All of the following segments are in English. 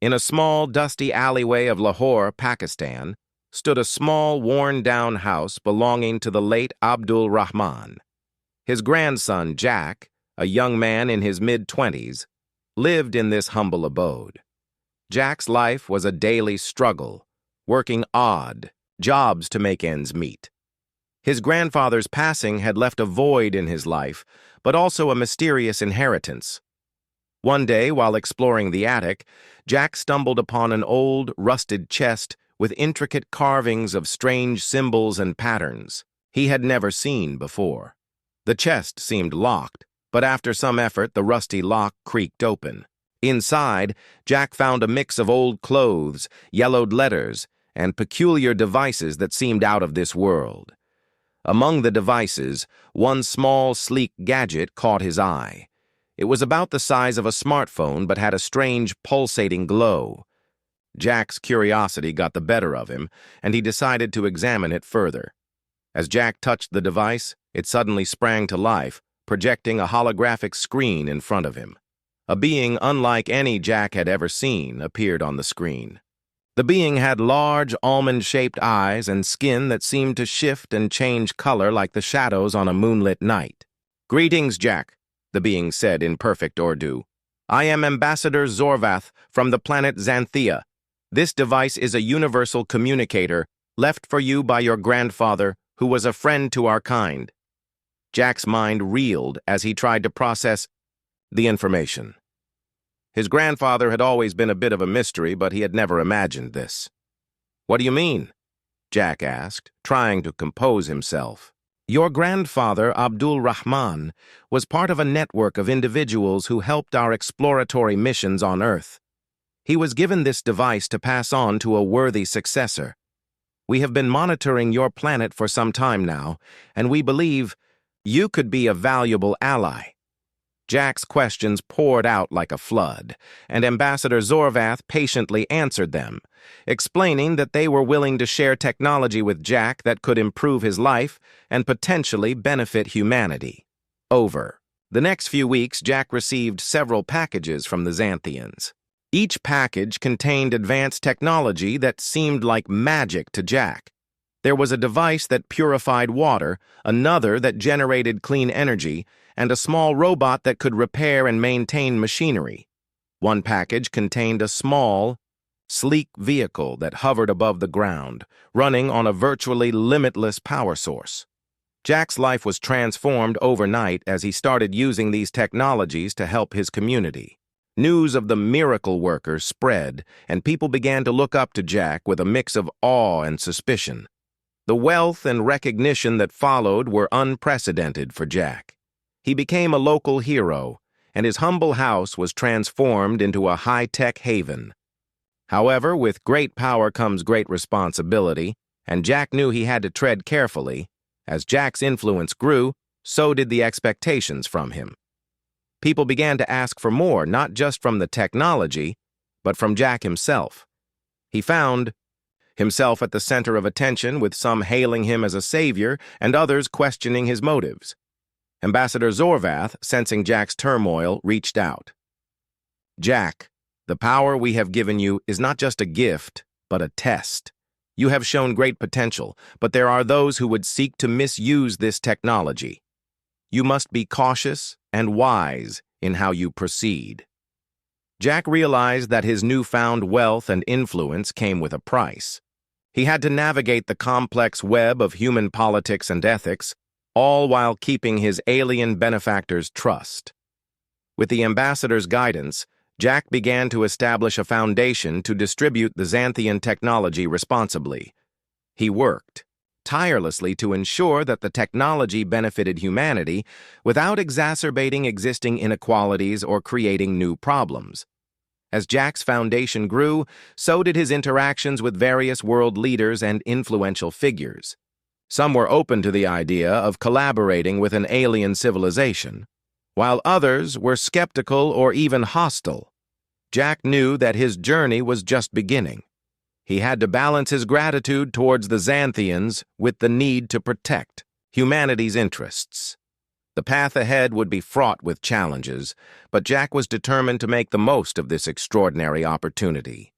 In a small, dusty alleyway of Lahore, Pakistan, stood a small, worn-down house belonging to the late Abdul Rahman. His grandson, Jack, a young man in his mid-20s, lived in this humble abode. Jack's life was a daily struggle, working odd jobs to make ends meet. His grandfather's passing had left a void in his life, but also a mysterious inheritance. One day, while exploring the attic, Jack stumbled upon an old, rusted chest with intricate carvings of strange symbols and patterns he had never seen before. The chest seemed locked, but after some effort, the rusty lock creaked open. Inside, Jack found a mix of old clothes, yellowed letters, and peculiar devices that seemed out of this world. Among the devices, one small, sleek gadget caught his eye. It was about the size of a smartphone but had a strange, pulsating glow. Jack's curiosity got the better of him, and he decided to examine it further. As Jack touched the device, it suddenly sprang to life, projecting a holographic screen in front of him. A being unlike any Jack had ever seen appeared on the screen. The being had large, almond-shaped eyes and skin that seemed to shift and change color like the shadows on a moonlit night. "Greetings, Jack," the being said in perfect Urdu. "I am Ambassador Zorvath from the planet Xanthea. This device is a universal communicator left for you by your grandfather, who was a friend to our kind." Jack's mind reeled as he tried to process the information. His grandfather had always been a bit of a mystery, but he had never imagined this. "What do you mean?" Jack asked, trying to compose himself. "Your grandfather, Abdul Rahman, was part of a network of individuals who helped our exploratory missions on Earth. He was given this device to pass on to a worthy successor. We have been monitoring your planet for some time now, and we believe you could be a valuable ally." Jack's questions poured out like a flood, and Ambassador Zorvath patiently answered them, explaining that they were willing to share technology with Jack that could improve his life and potentially benefit humanity. Over the next few weeks, Jack received several packages from the Xantheans. Each package contained advanced technology that seemed like magic to Jack. There was a device that purified water, another that generated clean energy, and a small robot that could repair and maintain machinery. One package contained a small, sleek vehicle that hovered above the ground, running on a virtually limitless power source. Jack's life was transformed overnight as he started using these technologies to help his community. News of the miracle worker spread, and people began to look up to Jack with a mix of awe and suspicion. The wealth and recognition that followed were unprecedented for Jack. He became a local hero, and his humble house was transformed into a high-tech haven. However, with great power comes great responsibility, and Jack knew he had to tread carefully. As Jack's influence grew, so did the expectations from him. People began to ask for more, not just from the technology, but from Jack himself. He found himself at the center of attention, with some hailing him as a savior and others questioning his motives. Ambassador Zorvath, sensing Jack's turmoil, reached out. "Jack, the power we have given you is not just a gift, but a test. You have shown great potential, but there are those who would seek to misuse this technology. You must be cautious and wise in how you proceed." Jack realized that his newfound wealth and influence came with a price. He had to navigate the complex web of human politics and ethics, all while keeping his alien benefactor's trust. With the ambassador's guidance, Jack began to establish a foundation to distribute the Xanthean technology responsibly. He worked tirelessly to ensure that the technology benefited humanity without exacerbating existing inequalities or creating new problems. As Jack's foundation grew, so did his interactions with various world leaders and influential figures. Some were open to the idea of collaborating with an alien civilization, while others were skeptical or even hostile. Jack knew that his journey was just beginning. He had to balance his gratitude towards the Xantheans with the need to protect humanity's interests. The path ahead would be fraught with challenges, but Jack was determined to make the most of this extraordinary opportunity.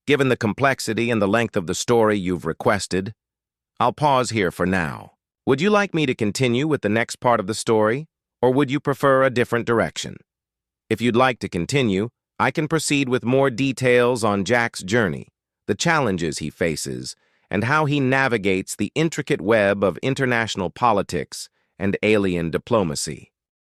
Given the complexity and the length of the story you've requested, I'll pause here for now. Would you like me to continue with the next part of the story, or would you prefer a different direction? If you'd like to continue, I can proceed with more details on Jack's journey, the challenges he faces, and how he navigates the intricate web of international politics and alien diplomacy.